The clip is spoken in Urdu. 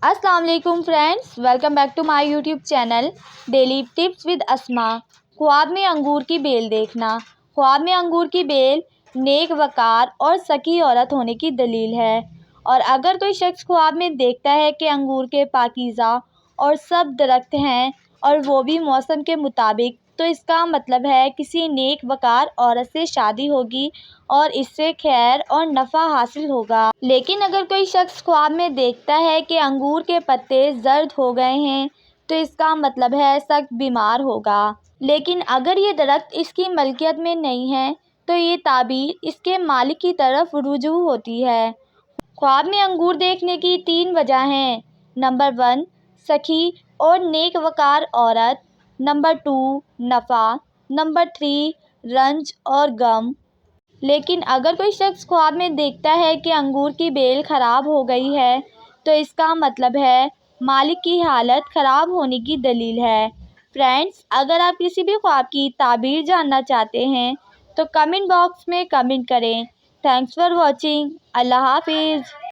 السلام علیکم friends, welcome back to my YouTube channel daily tips with Asma. خواب میں انگور کی بیل دیکھنا۔ خواب میں انگور کی بیل نیک وقار اور سکی عورت ہونے کی دلیل ہے، اور اگر کوئی شخص خواب میں دیکھتا ہے کہ انگور کے پاکیزہ اور سب درخت ہیں اور وہ بھی موسم کے مطابق، تو اس کا مطلب ہے کسی نیک وقار عورت سے شادی ہوگی اور اس سے خیر اور نفع حاصل ہوگا۔ لیکن اگر کوئی شخص خواب میں دیکھتا ہے کہ انگور کے پتے زرد ہو گئے ہیں تو اس کا مطلب ہے سخت بیمار ہوگا۔ لیکن اگر یہ درخت اس کی ملکیت میں نہیں ہے تو یہ تعبیر اس کے مالک کی طرف رجوع ہوتی ہے۔ خواب میں انگور دیکھنے کی 3 وجہ ہیں۔ نمبر 1، سخی اور نیک وقار عورت۔ نمبر 2، نفع۔ نمبر 3، رنج اور غم۔ لیکن اگر کوئی شخص خواب میں دیکھتا ہے کہ انگور کی بیل خراب ہو گئی ہے تو اس کا مطلب ہے مالک کی حالت خراب ہونے کی دلیل ہے۔ فرینڈز، اگر آپ کسی بھی خواب کی تعبیر جاننا چاہتے ہیں تو کمنٹ باکس میں کمنٹ کریں۔ Thanks for watching. اللہ حافظ۔